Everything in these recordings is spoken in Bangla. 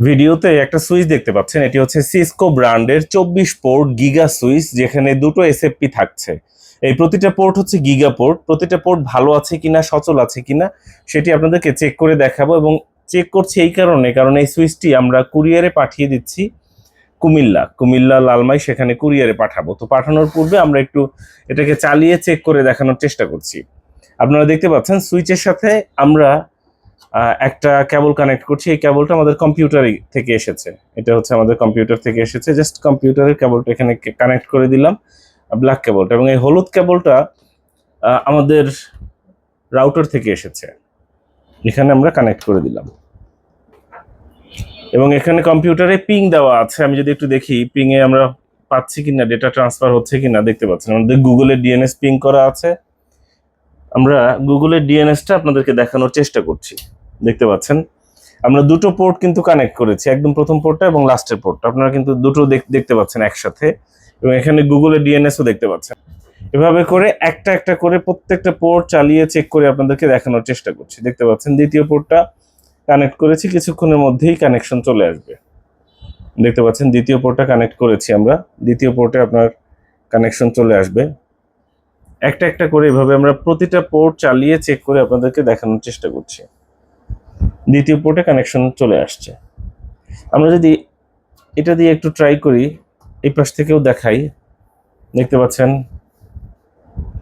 ভিডিওতে একটা সুইচ দেখতে পাচ্ছেন, এটি হচ্ছে সিসকো ব্র্যান্ডের 24 পোর্ট গিগা সুইচ, যেখানে দুটো এসএফপি থাকছে। এই প্রতিটা পোর্ট হচ্ছে গিগা পোর্ট। প্রতিটা পোর্ট ভালো আছে কিনা, সচল আছে কিনা সেটি আপনাদেরকে চেক করে দেখাবো। এবং চেক করছি এই কারণ এই সুইচটি আমরা কুরিয়ারে পাঠিয়ে দিচ্ছি কুমিল্লা লালমাই, সেখানে কুরিয়ারে পাঠাবো। তো পাঠানোর পূর্বে আমরা একটু এটাকে চালিয়ে চেক করে দেখানোর চেষ্টা করছি। আপনারা দেখতে পাচ্ছেন সুইচের সাথে আমরা একটা কেবল কানেক্ট করছি। এই কেবলটা আমাদের কম্পিউটার থেকে এসেছে, এটা হচ্ছে আমাদের কম্পিউটার থেকে এসেছে। জাস্ট কম্পিউটারের কেবলটা এখানে কানেক্ট করে দিলাম, ব্ল্যাক কেবলটা, এবং এই হলুদ কেবলটা আমাদের রাউটার থেকে এসেছে, এখানে আমরা কানেক্ট করে দিলাম। এবং এখানে কম্পিউটারে পিং দেওয়া আছে, আমি যদি একটু দেখি পিং এ আমরা পাচ্ছি কিনা, ডেটা ট্রান্সফার হচ্ছে কিনা দেখতে পাচ্ছেন। আমাদের গুগলের ডিএনএস পিং করা আছে। আমরা গুগলের ডিএনএসটা আপনাদেরকে দেখানোর চেষ্টা করছি। দেখতে পাচ্ছেন আমরা দুটো পোর্ট কিন্তু কানেক্ট করেছি, একদম প্রথম পোর্টটা এবং লাস্টের পোর্টটা। আপনারা কিন্তু দুটো দেখতে পাচ্ছেন একসাথে, এবং এখানে গুগলের ডিএনএসও দেখতে পাচ্ছেন। এভাবে করে একটা একটা করে প্রত্যেকটা পোর্ট চালিয়ে চেক করে আপনাদেরকে দেখানোর চেষ্টা করছি। দেখতে পাচ্ছেন দ্বিতীয় পোর্টটা কানেক্ট করেছি, কিছুক্ষণের মধ্যেই কানেকশন চলে আসবে। দেখতে পাচ্ছেন দ্বিতীয় পোর্টটা কানেক্ট করেছি আমরা, দ্বিতীয় পোর্টে আপনার কানেকশন চলে আসবে। একটা একটা করে এভাবে আমরা প্রতিটা পোর্ট চালিয়ে চেক করে আপনাদেরকে দেখানোর চেষ্টা করছি। দ্বিতীয় পোর্টে কানেকশন চলে আসছে। আমরা যদি এটা দিয়ে একটু ট্রাই করি, এই পাশ থেকেও দেখাই। দেখতে পাচ্ছেন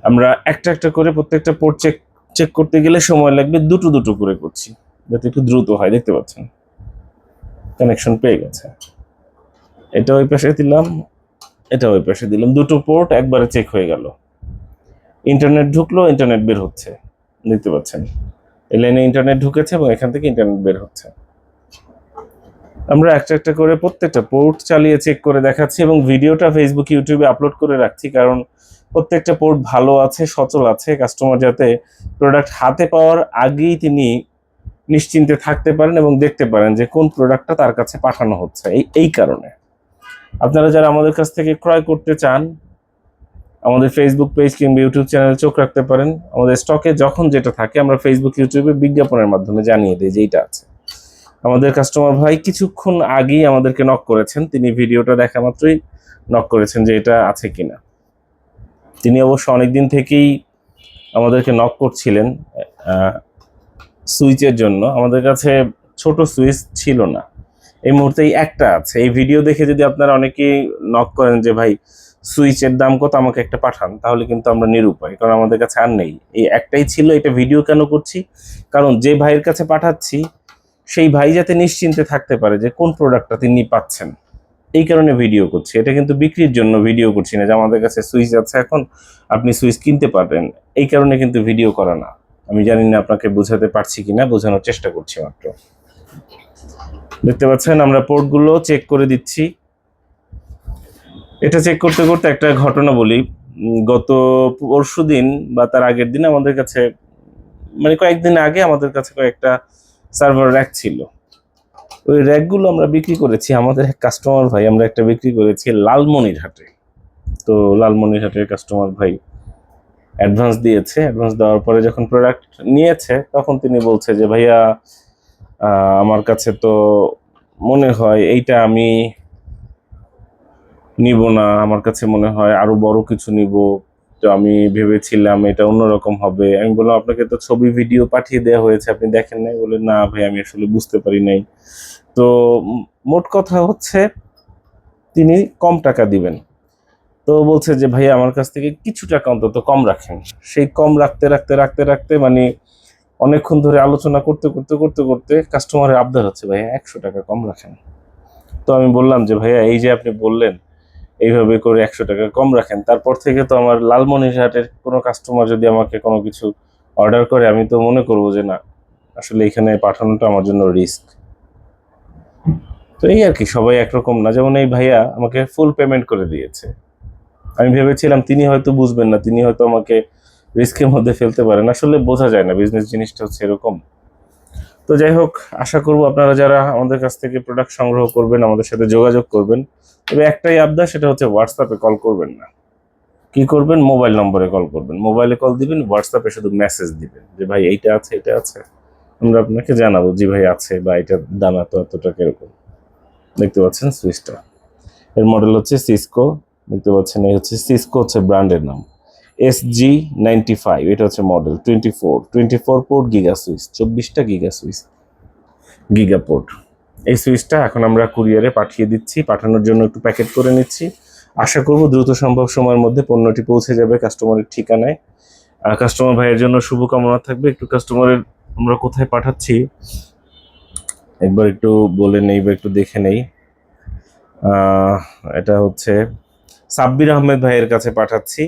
আমরা একটা একটা করে প্রত্যেকটা পোর্ট চেক করতে গেলে সময় লাগবে, দুটো দুটো করে করছি যাতে একটু দ্রুত হয়। দেখতে পাচ্ছেন কানেকশন পেয়ে গেছে। এটা ওই পাশে দিলাম, এটা ওই পাশে দিলাম, দুটো পোর্ট একবারে চেক হয়ে গেল। ইন্টারনেট ঢুকলো, ইন্টারনেট বের হচ্ছে। দেখতে পাচ্ছেন এই লাইনে ইন্টারনেট ঢুকেছে এবং এখান থেকে ইন্টারনেট বের হচ্ছে। আমরা একটা একটা করে প্রত্যেকটা পোর্ট চালিয়ে চেক করে দেখাচ্ছি এবং ভিডিওটা ফেসবুক ইউটিউবে আপলোড করে রাখছি, কারণ প্রত্যেকটা পোর্ট ভালো আছে, সচল আছে। কাস্টমার যাতে প্রোডাক্ট হাতে পাওয়ার আগেই তিনি নিশ্চিন্তে থাকতে পারেন এবং দেখতে পারেন যে কোন প্রোডাক্টটা তার কাছে পাঠানো হচ্ছে। এই কারণে আপনারা যারা আমাদের কাছ থেকে ক্রয় করতে চান, আমাদের ফেসবুক পেজ কিংবা ইউটিউব চ্যানেলে চোখ রাখতে পারেন। আমাদের স্টকে যখন যেটা থাকে আমরা ফেসবুক ইউটিউবে বিজ্ঞাপনের মাধ্যমে জানিয়ে দিই যে এইটা আছে। আমাদের কাস্টমার ভাই কিছুক্ষণ আগেই আমাদেরকে নক করেছেন, তিনি ভিডিওটা দেখা মাত্রই নক করেছেন যে এটা আছে কিনা। তিনি অবশ্য অনেকদিন থেকেই আমাদেরকে নক করছিলেন সুইচের জন্য। আমাদের কাছে ছোট সুইচ ছিল না, এই মুহূর্তেই একটা আছে। এই ভিডিও দেখে যদি আপনারা অনেকেই নক করেন যে ভাই সুইচের দাম কত, আমাকে একটা পাঠান, তাহলে কিন্তু আমরা নিরুপায়, কারণ আমাদের কাছে আর নেই। এই একটাই ছিল। এটা ভিডিও কেন করছি, কারণ যে ভাইয়ের কাছে পাঠাচ্ছি সেই ভাই যাতে নিশ্চিন্তে থাকতে পারে যে কোন প্রোডাক্টটা তিনি পাচ্ছেন, এই কারণে ভিডিও করছি। এটা কিন্তু বিক্রির জন্য ভিডিও করছি না যে আমাদের কাছে সুইচ আছে এখন আপনি সুইচ কিনতে পারবেন, এই কারণে কিন্তু ভিডিও করা না। আমি জানি না আপনাকে বোঝাতে পারছি কিনা, বোঝানোর চেষ্টা করছি মাত্র। দেখতে পাচ্ছেন আমরা পোর্টগুলো চেক করে দিচ্ছি। এটা চেক করতে করতে একটা ঘটনা বলি। গত পরশুদিন বা তার আগের দিন আমাদের কাছে, মানে কয়েকদিন আগে আমাদের কাছে কয়েকটা সার্ভার র্যাক ছিল। ওই র্যাকগুলো আমরা বিক্রি করেছি। আমাদের এক কাস্টমার ভাই, আমরা একটা বিক্রি করেছি লালমনিরহাটে। তো লালমনিরহাটের কাস্টমার ভাই অ্যাডভান্স দিয়েছে। অ্যাডভান্স দেওয়ার পরে যখন প্রোডাক্ট নিয়েছে তখন তিনি বলছে যে ভাইয়া আমার কাছে তো মনে হয় এইটা আমি নিব না, আমার কাছে মনে হয় আরো বড় কিছু নিব। তো আমি ভেবেছিলাম এটা অন্যরকম হবে। আমি বললাম আপনাকে তো ছবি ভিডিও পাঠিয়ে দেওয়া হয়েছে, আপনি দেখেন নাই? বলে না ভাই আমি আসলে বুঝতে পারি নাই। তো মোট কথা হচ্ছে তিনি কম টাকা দিবেন। তো বলছে যে ভাই আমার কাছ থেকে কিছু টাকা অন্তত কম রাখেন। সেই কম রাখতে রাখতে রাখতে রাখতে মানে অনেকক্ষণ ধরে আলোচনা করতে করতে করতে করতে কাস্টমারের আবদার হচ্ছে ভাইয়া 100 টাকা কম রাখেন। তো আমি বললাম যে ভাইয়া এই যে আপনি বললেন এইভাবে করে 100 টাকা কম রাখেন, তারপর থেকে তো আমার লালমনিরহাটের কোনো কাস্টমার যদি আমাকে কোনো কিছু অর্ডার করে আমি তো মনে করবো যে না, আসলে এখানে পাঠানোটা আমার জন্য রিস্ক। তো এই আর কি, সবাই একরকম না। যেমন এই ভাইয়া আমাকে ফুল পেমেন্ট করে দিয়েছে। আমি ভেবেছিলাম তিনি হয়তো বুঝবেন না, তিনি হয়তো আমাকে রিস্কের মধ্যে ফেলতে পারেন। আসলে বোঝা যায় না, বিজনেস জিনিসটা হচ্ছে এরকম। তো যাই হোক, আশা করব আপনারা যারা আমাদের কাছ থেকে প্রোডাক্ট সংগ্রহ করবেন আমাদের সাথে যোগাযোগ করবেন। তবে একটাই আবদার, সেটা হচ্ছে হোয়াটসঅ্যাপে কল করবেন না। কি করবেন, মোবাইল নম্বরে কল করবেন। মোবাইলে কল দিবেন, হোয়াটসঅ্যাপে শুধু মেসেজ দিবেন যে ভাই এইটা আছে, এটা আছে, আমরা আপনাকে জানাবো জি ভাই আছে, বা এটার দাম এত এত টাকা এরকম। দেখতে পাচ্ছেন সুইচটা, এর মডেল হচ্ছে সিসকো, দেখতে পাচ্ছেন এই হচ্ছে সিসকো হচ্ছে ব্র্যান্ডের নাম, SG95 এটা হচ্ছে মডেল, 24 পোর্ট গিগা সুইচ, 24টা গিগা সুইচ, গিগা পোর্ট। এই সুইচটা এখন আমরা কুরিয়ারে পাঠিয়ে দিচ্ছি, পাঠানোর জন্য একটু প্যাকেট করে নিচ্ছি। আশা করব দ্রুত সম্ভব সময়ের মধ্যে পণ্যটি পৌঁছে যাবে কাস্টমারের ঠিকানায়। কাস্টমার ভাইয়ের জন্য শুভকামনা থাকবে। একটু কাস্টমারের আমরা কোথায় পাঠাচ্ছি একবার একটু বলে নেই বা একটু দেখে নেই। এটা হচ্ছে সাব্বির আহমেদ ভাইয়ের কাছে পাঠাচ্ছি।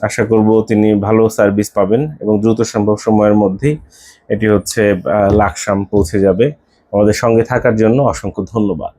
আশা করব তিনি ভালো সার্ভিস পাবেন এবং দ্রুত সম্ভব সময়ের মধ্যেই এটি হচ্ছে লাকসাম পৌঁছে যাবে। আমাদের সঙ্গে থাকার জন্য অসংখ্য ধন্যবাদ।